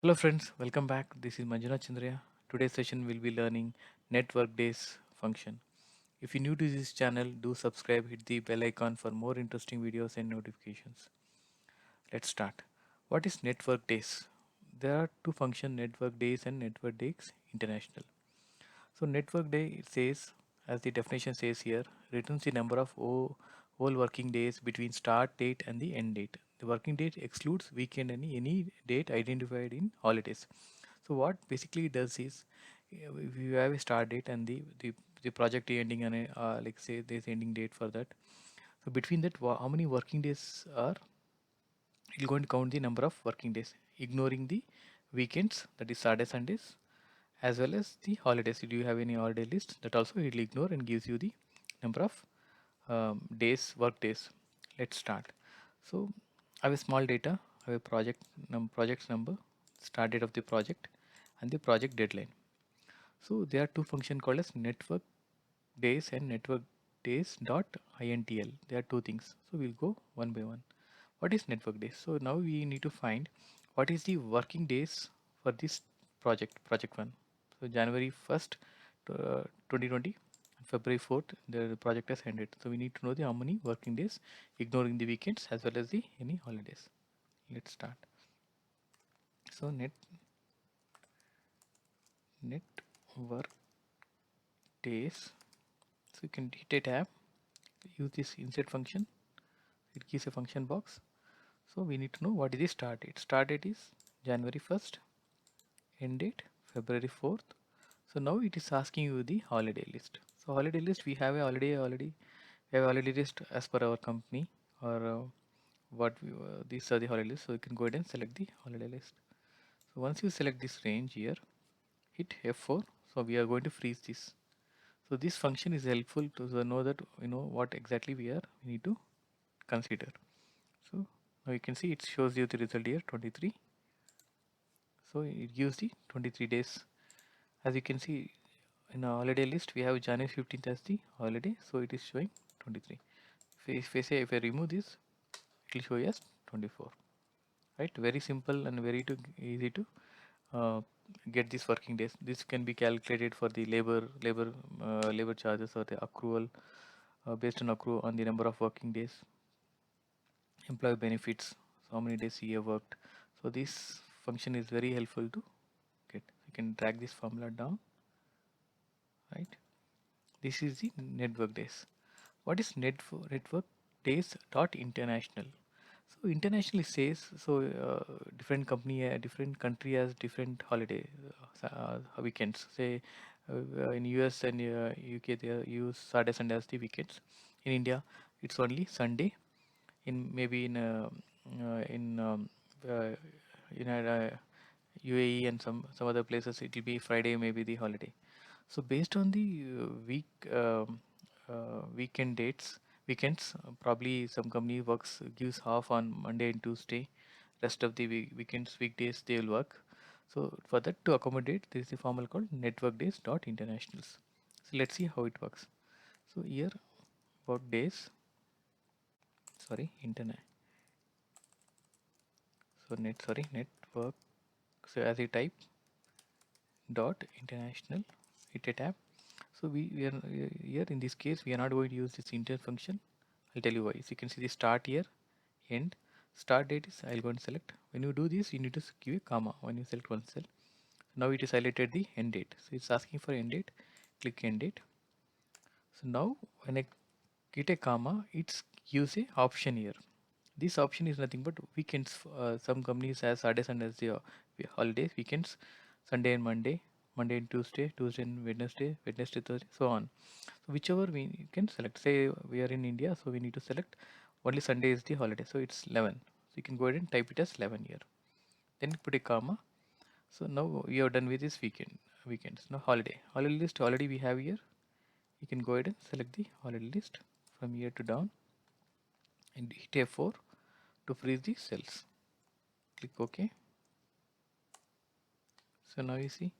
Hello friends, welcome back. This is Manjuna Chandria. Today's session will be learning network days function. If you're new to this channel, do subscribe, hit the bell icon for more interesting videos and notifications. Let's start. What is network days? There are two functions, network days and network days international. So network day it says, as the definition says here, returns the number of whole working days between start date and the end date. The working date excludes weekend and any date identified in holidays. So what basically it does is, if you have a start date and the project ending and like say there's ending date for that. So between that, how many working days are, it will going to count the number of working days, ignoring the weekends, that is Saturday, Sundays, as well as the holidays. Do you have any holiday list? That also it will ignore and gives you the number of days, work days. Let's start. So I have a small data, I have a project's number, start date of the project, and the project deadline. So there are two functions called as network days and network days dot intl. There are two things. So we'll go one by one. What is network days? So now we need to find what is the working days for this project one. So January 1st, 2020, February 4th, the project has ended. So we need to know the how many working days, ignoring the weekends as well as the any holidays. Let's start. So network days. So you can hit a tab, use this insert function. It gives a function box. So we need to know what is the start date. Start date is January 1st, end date February 4th. So now it is asking you the holiday list. So holiday list, we have a holiday already. We have a holiday list as per our company, or these are the holiday list. So you can go ahead and select the holiday list. So once you select this range here, hit F4. So we are going to freeze this. So this function is helpful to know that what exactly we need to consider. So now you can see it shows you the result here 23. So it gives the 23 days. As you can see in our holiday list, we have January 15th as the holiday, so it is showing 23. If I remove this, it will show you as 24. Right? Very simple and very easy to uh, get these working days. This can be calculated for the labor charges or the accrual, based on accrue on the number of working days, employee benefits, so how many days he have worked. So this function is very helpful to get. You can drag this formula down, right? This is the network days. What is network days dot international? So internationally says, so different company, different country has different holiday weekends. Say in US and UK they use Saturday Sunday as the weekends. In India it's only Sunday. In maybe in uh, United UAE and some other places it will be Friday, maybe the holiday. So based on the weekend dates, weekends, probably some company gives half on Monday and Tuesday. Rest of the weekends, weekdays they will work. So for that to accommodate, there is a formula called network days dot internationals. So let's see how it works. So here about days, sorry, internet. So network. So as a type dot international, hit a tab. So we are here in this case we are not going to use this inter function. I'll tell you why. So you can see the start here, end, start date is I'll go and select. When you do this, you need to give a comma when you select one cell. Now it is highlighted the end date. So it's asking for end date. Click end date. So now when I get a comma, it's gives a option here. This option is nothing but weekends. Some companies has Saturday, Sunday as the holidays, weekends, Sunday and Monday, Monday and Tuesday, Tuesday and Wednesday, Wednesday, Thursday, so on. So whichever we can select. Say we are in India, so we need to select only Sunday is the holiday. So it's 11. So you can go ahead and type it as 11 here. Then put a comma. So now we are done with this weekends. Now holiday. Holiday list already we have here. You can go ahead and select the holiday list from here to down and hit F4 to freeze the cells. Click OK. So now you see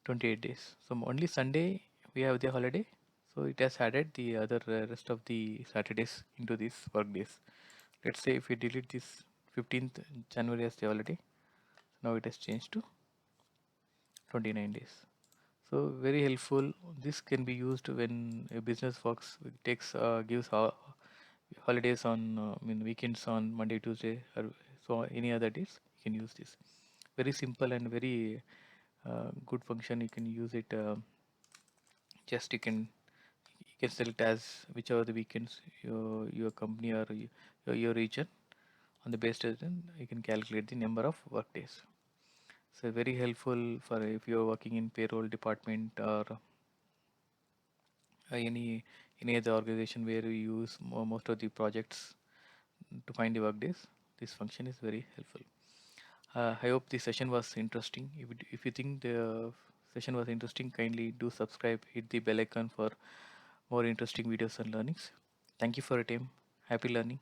28 days. So only Sunday we have the holiday. So it has added the other rest of the Saturdays into these work days. Let's say if we delete this 15th January as the holiday. Now it has changed to 29 days. So very helpful. This can be used when a business works, takes gives holidays on weekends on Monday, Tuesday, or so any other days. You can use this. Very simple and very good function. You can use it. Just you can select as whichever the weekends your company or your region on the base region. You can calculate the number of work days. So very helpful for if you're working in payroll department or any other organization where you use most of the projects to find the work days. This function is very helpful. I hope the session was interesting. If you think the session was interesting, kindly do subscribe, hit the bell icon for more interesting videos and learnings. Thank you for your time. Happy learning.